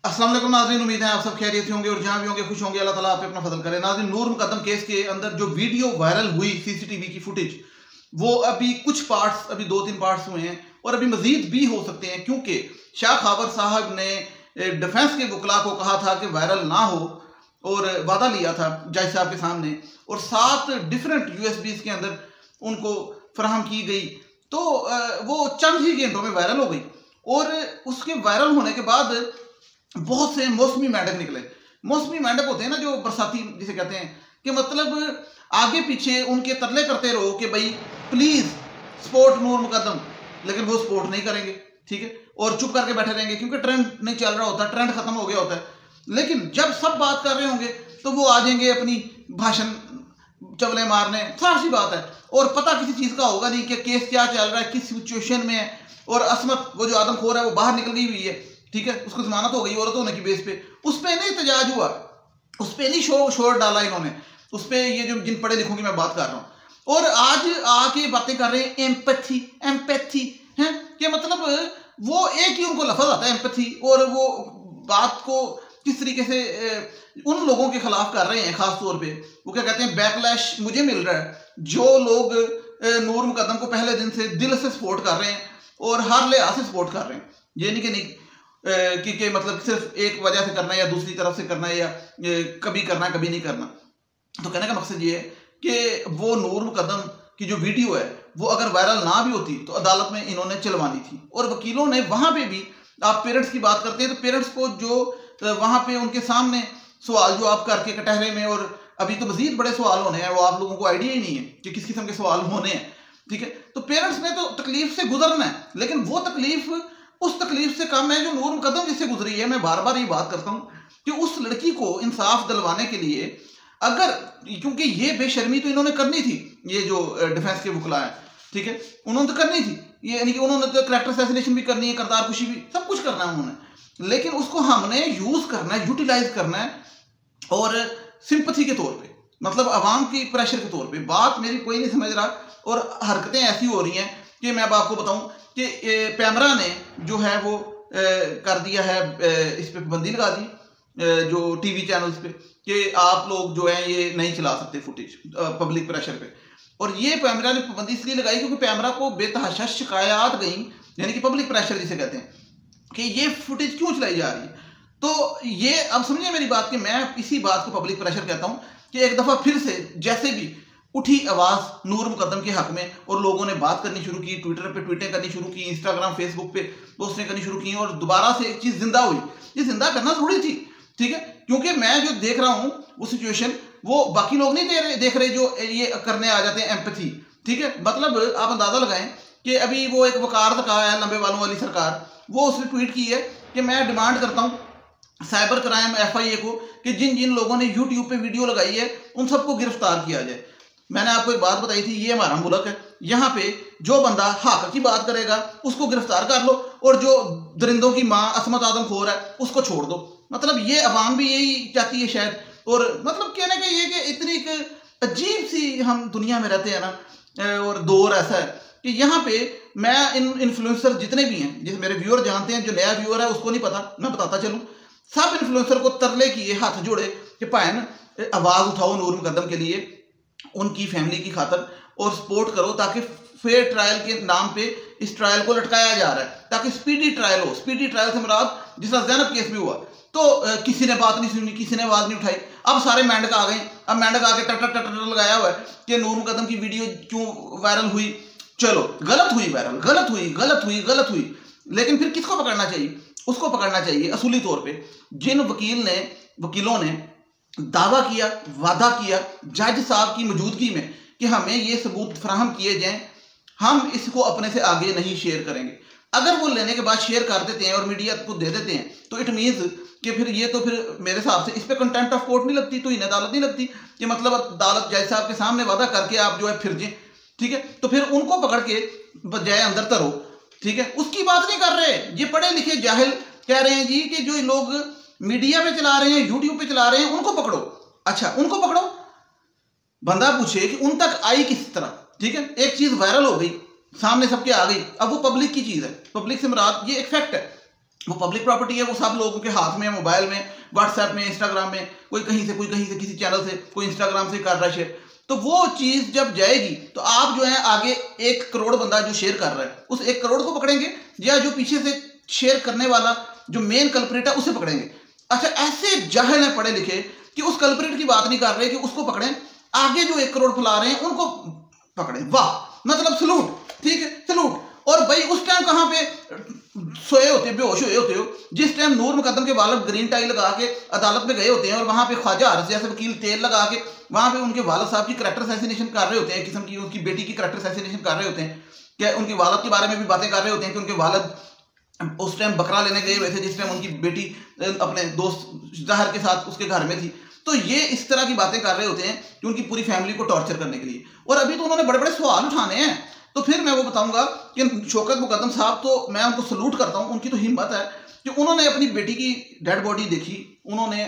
अस्सलाम वालेकुम नाज़रीन, उम्मीद है आप सब खैरियत से होंगे और जहां भी होंगे खुश होंगे। अल्लाह ताला आप पे अपना फजल करे। नाज़रीन, नूर मुकद्दम केस के अंदर जो वीडियो वायरल हुई सीसीटीवी की फुटेज, वो अभी कुछ पार्ट्स, अभी 2-3 पार्ट्स हुए हैं और अभी मजीद भी हो सकते हैं, क्योंकि शाह खावर साहब ने डिफेंस के वकला को कहा था कि वायरल ना हो और वादा लिया था जज साहब के सामने, और 7 डिफरेंट यूएसबीज के अंदर उनको फराहम की गई, तो वो चंद ही घंटों में वायरल हो गई। और उसके वायरल होने के बाद बहुत से मौसमी मेंढक निकले। मौसमी मेंढक होते हैं ना, जो बरसाती जिसे कहते हैं, कि मतलब आगे पीछे उनके तरले करते रहो कि भाई प्लीज सपोर्ट नूर मुकद्दम, लेकिन वो सपोर्ट नहीं करेंगे, ठीक है, और चुप करके बैठे रहेंगे क्योंकि ट्रेंड नहीं चल रहा होता, ट्रेंड खत्म हो गया होता है। लेकिन जब सब बात कर रहे होंगे तो वो आ जाएंगे अपनी भाषण चवले मारने, साफ सी बात है। और पता किसी चीज का होगा नहीं कि केस क्या चल रहा है, किस सिचुएशन में है। और असमत वो जो आदमखोर है वो बाहर निकल गई हुई है, ठीक है, उसको जमानत हो गई औरत होने की बेस पे, उस पर नहीं एहतजाज हुआ, उस पर नहीं शोर डाला इन्होंने, उस पर ये जो जिन पढ़े लिखों की मैं बात कर रहा हूँ। और आज आके बातें कर रहे हैं एम्पैथी एम्पैथी है, कि मतलब वो एक ही उनको लफ्ज आता है एम्पैथी, और वो बात को किस तरीके से उन लोगों के खिलाफ कर रहे हैं। खास तौर पे वो क्या कहते हैं, बैकलैश मुझे मिल रहा है। जो लोग नूर मुकद्दम को पहले दिन से दिल से सपोर्ट कर रहे हैं और हर लिहाज से सपोर्ट कर रहे हैं, ये नहीं कि नहीं कि मतलब सिर्फ एक वजह से करना है या दूसरी तरफ से करना है या कभी करना है कभी नहीं करना। तो कहने का मकसद ये है कि वो नूर मुकद्दम की जो वीडियो है वो अगर वायरल ना भी होती तो अदालत में इन्होंने चलवानी थी। और वकीलों ने वहां पे भी, आप पेरेंट्स की बात करते हैं तो पेरेंट्स को जो वहां पे उनके सामने सवाल जो आप करके कटहरे में, और अभी तो मजीद बड़े सवाल होने हैं, वो आप लोगों को आइडिया ही नहीं है कि किस किस्म के सवाल होने हैं, ठीक है। तो पेरेंट्स ने तो तकलीफ से गुजरना है, लेकिन वो तकलीफ उस तकलीफ से कम है जो नूर मुकद्दम जिससे गुजरी है। मैं बार बार ये बात करता हूं कि उस लड़की को इंसाफ दिलवाने के लिए, अगर, क्योंकि ये बेशर्मी तो इन्होंने करनी थी, ये जो डिफेंस के वकला है, ठीक है, उन्होंने तो करनी थी, ये यानी कि उन्होंने तो कैरेक्टर असैसिनेशन भी करनी है, करतार कुशी भी, सब कुछ करना है उन्होंने, लेकिन उसको हमने यूज करना है, यूटिलाइज करना है, और सिंपथी के तौर पे, मतलब अवाम की प्रेशर के तौर पे। बात मेरी कोई नहीं समझ रहा, और हरकतें ऐसी हो रही हैं कि मैं अब आपको बताऊं कि पैमरा ने जो है वो कर दिया है, इस पे पाबंदी लगा दी जो टीवी चैनल्स पे, कि आप लोग जो है ये नहीं चला सकते फुटेज पब्लिक प्रेशर पे। और ये पैमरा ने पाबंदी इसलिए लगाई क्योंकि पैमरा को बेतहाशा शिकायत गई, यानी कि पब्लिक प्रेशर जिसे कहते हैं, कि ये फुटेज क्यों चलाई जा रही है। तो ये अब समझिए मेरी बात, कि मैं इसी बात को पब्लिक प्रेशर कहता हूं कि एक दफा फिर से जैसे भी उठी आवाज नूर मुकद्दम के हक में, और लोगों ने बात करनी शुरू की, ट्विटर पे ट्वीटें करनी शुरू की, इंस्टाग्राम फेसबुक पे पोस्टें करनी शुरू की, और दोबारा से एक चीज जिंदा हुई। ये जिंदा करना जरूरी थी, ठीक है, क्योंकि मैं जो देख रहा हूं वो सिचुएशन वो बाकी लोग नहीं देख रहे जो ये करने आ जाते हैं एम्पैथी, ठीक है। मतलब आप अंदाजा लगाएं कि अभी वो एक वकार तक है लंबे बालों वाली सरकार, वो उसने ट्वीट की है कि मैं डिमांड करता हूं साइबर क्राइम FIA को कि जिन जिन लोगों ने यूट्यूब पे वीडियो लगाई है उन सबको गिरफ्तार किया जाए। मैंने आपको एक बात बताई थी, ये हमारा मुल्क है, यहाँ पे जो बंदा हक की बात करेगा उसको गिरफ्तार कर लो, और जो दरिंदों की माँ असमत आदमखोर है उसको छोड़ दो। मतलब ये अवाम भी यही चाहती है शायद। और मतलब कहने का ये कि इतनी एक अजीब सी हम दुनिया में रहते हैं ना, और दौर ऐसा है कि यहाँ पे मैं इन इन्फ्लुएंसर जितने भी हैं, जिसे मेरे व्यूअर जानते हैं, जो नया व्यूअर है उसको नहीं पता, मैं बताता चलूँ, सब इन्फ्लुएंसर को तरले किए, हाथ जोड़े कि भाईन आवाज उठाओ नूर मुकद्दम के लिए, उनकी फैमिली की खातर, और सपोर्ट करो ताकि फेयर ट्रायल के नाम पे इस ट्रायल को लटकाया जा रहा है, ताकि स्पीडी ट्रायल हो। स्पीडी ट्रायल से मुराद जिस तरह ज़ैनब केस भी हुआ तो किसी ने बात नहीं सुनी, किसी ने आवाज नहीं उठाई, अब सारे मेंढक आ गए, अब मेंढक आके टटर लगाया हुआ है कि नूर मुकद्दम की वीडियो क्यों वायरल हुई। चलो गलत हुई वायरल, गलत हुई, लेकिन फिर किसको पकड़ना चाहिए? उसको पकड़ना चाहिए असूली तौर पे जिन वकीलों ने दावा किया, वादा किया जज साहब की मौजूदगी में कि हमें ये सबूत फराहम किए जाएं, हम इसको अपने से आगे नहीं शेयर करेंगे। अगर वो लेने के बाद शेयर कर देते हैं और मीडिया को दे देते हैं तो इट मीन्स कि फिर ये तो फिर मेरे हिसाब से इस पे कंटेम्प्ट ऑफ कोर्ट नहीं लगती, तो इन्हें अदालत नहीं लगती, कि मतलब अदालत जज साहब के सामने वादा करके आप जो है फिर जाए, ठीक है। तो फिर उनको पकड़ के बजाय अंदर तरो, ठीक है, उसकी बात नहीं कर रहे। ये पढ़े लिखे जाहिल कह रहे हैं जी कि जो लोग मीडिया पे चला रहे हैं, यूट्यूब पे चला रहे हैं, उनको पकड़ो। अच्छा, उनको पकड़ो, बंदा पूछे कि उन तक आई किस तरह, ठीक है। एक चीज वायरल हो गई, सामने सबके आ गई, अब वो पब्लिक की चीज है, पब्लिक से मुराद ये एक फैक्ट है, वो पब्लिक प्रॉपर्टी है, वो सब लोगों के हाथ में, मोबाइल में, व्हाट्सएप में, इंस्टाग्राम में, कोई कहीं से किसी चैनल से, कोई इंस्टाग्राम से कर रहा है शेयर। तो वो चीज जब जाएगी तो आप जो है आगे 1 करोड़ बंदा जो शेयर कर रहा है उस 1 करोड़ को पकड़ेंगे, या जो पीछे से शेयर करने वाला जो मेन कल्प्रिट है उसे पकड़ेंगे। अच्छा, ऐसे जाहिल है पढ़े लिखे कि उस कल्प्रिट की बात नहीं कर रहे कि उसको पकड़ें, आगे जो 1 करोड़ फैला रहे हैं उनको पकड़ें। वाह, मतलब सलूट, ठीक है, सलूट। और भाई उस टाइम कहां पे सोए होते, बेहोश हुए होते हो, जिस टाइम नूर मुकद्दम के वालिद ग्रीन टाई लगा के अदालत में गए होते हैं और वहां पे ख्वाजा हर्ष जैसे वकील तेल लगा के वहां पे उनके वालिद साहब की करैक्टर असैसिनेशन कर रहे होते हैं, किस्म की उनकी बेटी की करैक्टर असैसिनेशन कर रहे होते हैं, क्या उनके वालिद के बारे में भी बातें कर रहे होते हैं कि उनके वालिद उस टाइम बकरा लेने गए हुए थे जिस टाइम उनकी बेटी अपने दोस्त जहर के साथ उसके घर में थी। तो ये इस तरह की बातें कर रहे होते हैं कि उनकी पूरी फैमिली को टॉर्चर करने के लिए। और अभी तो उन्होंने बड़े बड़े सवाल उठाने हैं। तो फिर मैं वो बताऊंगा कि शौकत मुकद्दम साहब, तो मैं उनको सलूट करता हूं, उनकी तो हिम्मत है कि उन्होंने अपनी बेटी की डेड बॉडी देखी, उन्होंने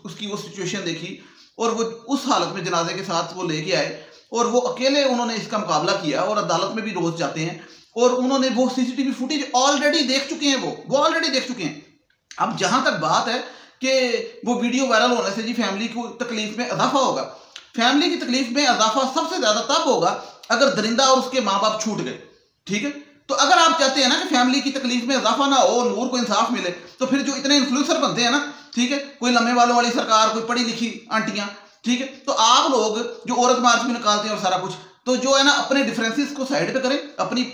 उसकी वो सिचुएशन देखी और वो उस हालत में जनाजे के साथ वो लेके आए और वो अकेले उन्होंने इसका मुकाबला किया और अदालत में भी रोज जाते हैं और उन्होंने वो सीसीटीवी फुटेज ऑलरेडी देख चुके हैं, वो ऑलरेडी देख चुके हैं। अब जहां तक बात है कि वो वीडियो वायरल होने से जी फैमिली को तकलीफ में इजाफा होगा, फैमिली की तकलीफ में इजाफा सबसे ज्यादा तब होगा अगर दरिंदा और उसके माँ बाप छूट गए, ठीक है। तो अगर आप चाहते हैं ना कि फैमिली की तकलीफ में इजाफा ना हो, नूर को इंसाफ मिले, तो फिर जो इतने इन्फ्लुएंसर बनते हैं ना, ठीक है, कोई लम्बे वालों वाली सरकार, कोई पढ़ी लिखी आंटियां, ठीक है, तो आप लोग जो औरत मार्च भी निकालते हैं और सारा कुछ, तो जो है ना अपने डिफरेंसेस को साइड पे करें, अपनी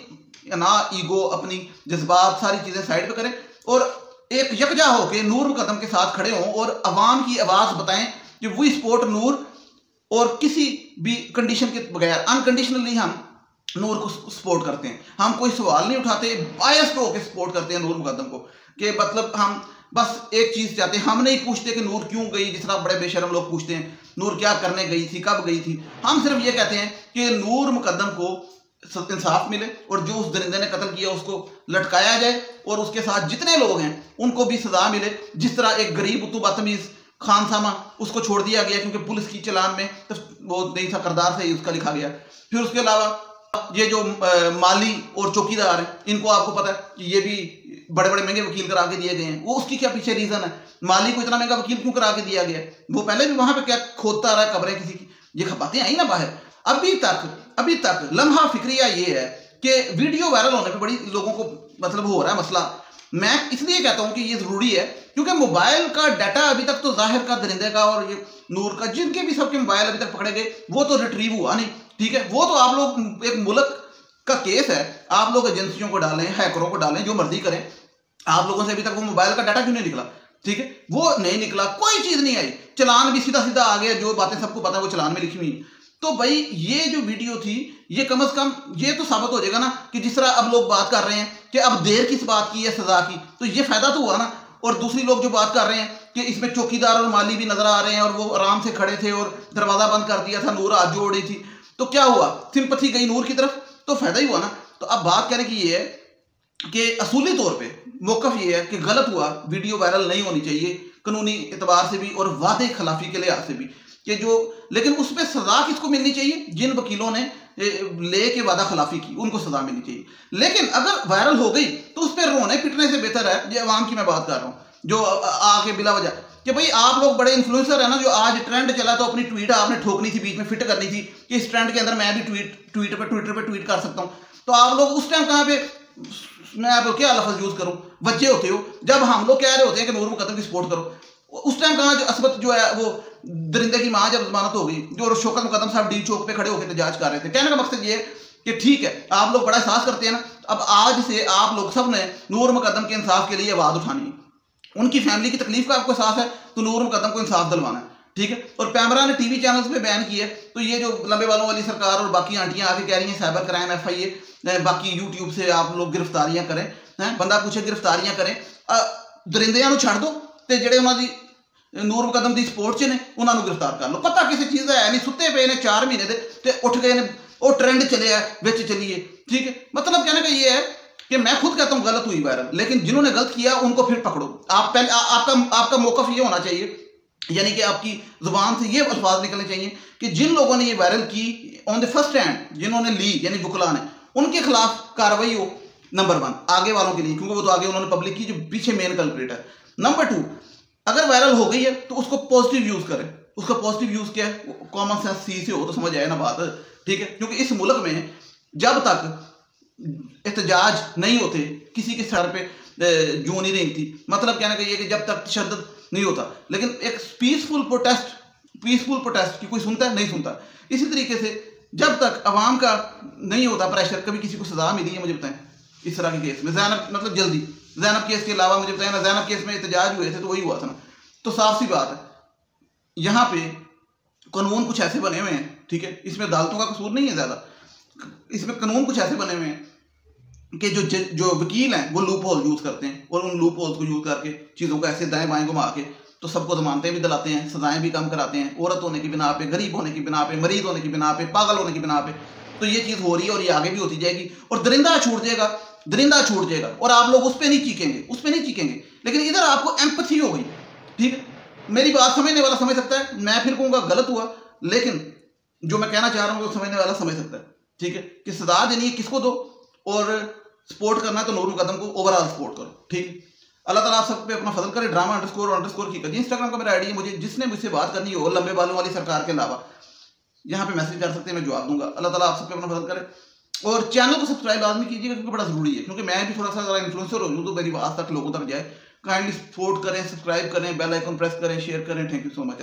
ना ईगो, अपनी जज्बात, सारी चीजें साइड पे करें और एक यकजा होकर नूर मुकद्दम के साथ खड़े हों और अवाम की आवाज बताएं कि वी सपोर्ट नूर और किसी भी कंडीशन के बगैर अनकंडीशनली हम नूर को सपोर्ट करते हैं। हम कोई सवाल नहीं उठाते, बायस्ड होकर सपोर्ट करते हैं नूर मुकद्दम को, कि मतलब हम बस एक चीज चाहते हैं, हम नहीं पूछते कि नूर क्यों गई, जिस तरह बड़े बेशरम लोग पूछते हैं नूर क्या करने गई थी, कब गई थी। हम सिर्फ ये कहते हैं कि नूर मुकद्दम को इंसाफ मिले और जो उस दरिंदे ने कत्ल किया उसको लटकाया जाए और उसके साथ जितने लोग हैं उनको भी सजा मिले। जिस तरह एक गरीब उतू बदतमीज खान सामा उसको छोड़ दिया गया क्योंकि पुलिस की चलान में तो वो नहीं था, करदार से ही उसका लिखा गया। फिर उसके अलावा ये जो माली और चौकीदार हैं, इनको आपको पता है कि ये भी बड़े बड़े महंगे वकील करा के दिए गए हैं। वो उसकी क्या पीछे रीजन है, माली को इतना महंगा वकील क्यों करा के दिया गया? वो पहले भी वहां पे क्या खोदता रहा कब्रें किसी की, ये बातें आई ना बाहर। अभी तक लम्हा फिक्रिया ये है कि वीडियो वायरल होने पे बड़ी लोगों को मतलब हो रहा है मसला। मैं इसलिए कहता हूं कि ये जरूरी है क्योंकि मोबाइल का डाटा अभी तक तो जाहिर का, दरिंदे का और ये नूर का, जिनके भी सबके मोबाइल अभी तक पकड़े गए वो तो रिट्रीव हुआ नहीं, ठीक है। वो तो आप लोग एक मुल्क का केस है, आप लोग एजेंसियों को डालें, हैकरों को डालें, जो मर्जी करें, आप लोगों से अभी तक वो मोबाइल का डाटा क्यों नहीं निकला? ठीक है, वो नहीं निकला, कोई चीज नहीं आई, चलान भी सीधा सीधा आ गया, जो बातें सबको पता है वो चलान में लिखी हुई। तो भाई ये जो वीडियो थी ये कम से कम ये तो साबित हो जाएगा ना कि जिस तरह अब लोग बात कर रहे हैं कि अब देर किस बात की है सजा की, तो ये फायदा तो हुआ ना। और दूसरी लोग जो बात कर रहे हैं कि इसमें चौकीदार और माली भी नजर आ रहे हैं और वो आराम से खड़े थे और दरवाजा बंद कर दिया था, नूर हाथ जोड़ रही थी, तो क्या हुआ? सिंपैथी गई नूर की तरफ, तो फायदा ही हुआ ना। तो अब बात कहने की ये है कि असूली तौर पे मौकफ ये है कि गलत हुआ, वीडियो वायरल नहीं होनी चाहिए कानूनी एतबार से भी और वादे खिलाफी के लिहाज से भी, कि जो, लेकिन उस पर सजा किसको मिलनी चाहिए? जिन वकीलों ने लेके वादा खिलाफी की उनको सजा मिलनी चाहिए। लेकिन अगर वायरल हो गई तो उस पर रोने पिटने से बेहतर है, ये अवाम की मैं बात कर रहा हूँ जो आके बिला वजह कि भाई आप लोग बड़े इन्फ्लुएंसर है ना, जो आज ट्रेंड चला तो अपनी ट्वीट आपने ठोकनी थी, बीच में फिट करनी थी कि इस ट्रेंड के अंदर मैं भी ट्विटर पे ट्वीट कर सकता हूँ। तो आप लोग उस टाइम कहाँ पे, मैं आपको क्या लफ्ज यूज करूँ, बच्चे होते हो जब हम लोग कह रहे होते हैं कि नूर मुकद्दम की सपोर्ट करो, उस टाइम कहाँ जो असबत जो है वो दरिंदे की मां जब जमानत हो गई, जो शौकत मुकद्दम साहब डी चौक पे खड़े होकर एहतजाज कर रहे थे। कहने का मकसद ये कि ठीक है आप लोग बड़ा एहसास करते हैं ना, अब आज से आप लोग सब ने नूर मुकद्दम के इंसाफ के लिए आवाज उठानी है। उनकी फैमिली की तकलीफ का आपको एहसास है तो नूर मुकद्दम को इंसाफ दिलवाना है, ठीक है। और पैमरा ने टीवी चैनल्स पे बैन किया, तो ये जो लंबे वालों वाली सरकार और बाकी आंटियां आके कह रही हैं साइबर क्राइम FIA, बाकी यूट्यूब से आप लोग गिरफ्तारियां करें, बंदा पूछे गिरफ्तारियां करें, दरिंदियां नूं छड्ड दो ते जेडे उन्हां दी नूर मुकद्दम की सपोर्ट च ने उन्होंने गिरफ्तार कर लो। पता किसी चीज़ का है नहीं, सुते पे ने 4 महीने दे ते उठ गए ने, वो ट्रेंड चले बिच चलिए, ठीक है। मतलब कहने का ये है कि मैं खुद कहता हूँ गलत हुई वायरल, लेकिन जिन्होंने गलत किया उनको फिर पकड़ो। आप पहले आपका मौकफ ये होना चाहिए, यानी कि आपकी जुबान से ये अल्फाज निकलने चाहिए कि जिन लोगों ने ये वायरल की ऑन द फर्स्ट हैंड, जिन्होंने ली यानी वकला ने, उनके खिलाफ कार्रवाई हो, नंबर 1 आगे वालों के लिए, क्योंकि वो तो आगे उन्होंने पब्लिक की जो पीछे मेन कल्प्रिट है। नंबर 2, अगर वायरल हो गई है तो उसको पॉजिटिव यूज करें। उसका पॉजिटिव यूज क्या है? कॉमन सेंस सी से हो तो समझ आए ना बात, ठीक है। क्योंकि इस मुल्क में जब तक एहतजाज नहीं होते, किसी के सर पे जूं नहीं रेंगती, मतलब कहना चाहिए कि जब तक तशद्दुद नहीं होता, लेकिन एक पीसफुल प्रोटेस्ट की कोई सुनता है? नहीं सुनता। इसी तरीके से जब तक अवाम का नहीं होता प्रेशर, कभी किसी को सजा मिली है मुझे बताएं इस तरह के केस में? ज़ैनब, मतलब जल्दी ज़ैनब केस के अलावा मुझे बताएं ना, ज़ैनब केस में एहतजाज हुए थे तो वही हुआ था ना। तो साफ सी बात है, यहाँ पे कानून कुछ ऐसे बने हुए हैं, ठीक है, इसमें अदालतों का कसूर नहीं है ज़्यादा, इसमें कानून कुछ ऐसे बने हुए हैं कि जो वकील हैं वो लूप होल यूज़ करते हैं, और उन लूप होल्स को यूज़ करके चीज़ों को ऐसे दाएं बाएं घुमा के तो सबको जमानतें भी दिलाते हैं, सजाएं भी कम कराते हैं, औरत होने की बिना पे, गरीब होने की बिना पे, मरीज होने की बिना पे, पागल होने की बिना पे। तो ये चीज़ हो रही है और ये आगे भी होती जाएगी, और दरिंदा छूट जाएगा और आप लोग उस पर नहीं चीखेंगे, लेकिन इधर आपको एम्पैथी हो गई, ठीक है। मेरी बात समझने वाला समझ सकता है, मैं फिर कहूँगा गलत हुआ, लेकिन जो मैं कहना चाह रहा हूँ वो समझने वाला समझ सकता है, ठीक है। कि सजा देनी है किसको दो, और सपोर्ट करना है तो नूर मुकद्दम को ओवरऑल सपोर्ट करो, ठीक है। अल्लाह ताला आप सब पे अपना फजल करे। ड्रामा___ की करिए, इंस्टाग्राम का मेरा आईडी है, मुझे जिसने मुझसे बात करनी हो लंबे बालों वाली सरकार के अलावा यहाँ पे मैसेज कर सकते हैं, मैं जवाब दूंगा। अल्लाह ताला आप सब पे अपना फजल करे, और चैनल को सब्सक्राइब लाजमी कीजिएगा क्योंकि बड़ा जरूरी है, क्योंकि मैं भी थोड़ा सा इन्फ्लुएंसर हो जाऊँ तो मेरी बात तक लोगों तक जाए। काइंडली सपोर्ट करें, सब्सक्राइब करें, बेल आइकन प्रेस करें, शेयर करें। Thank you so much.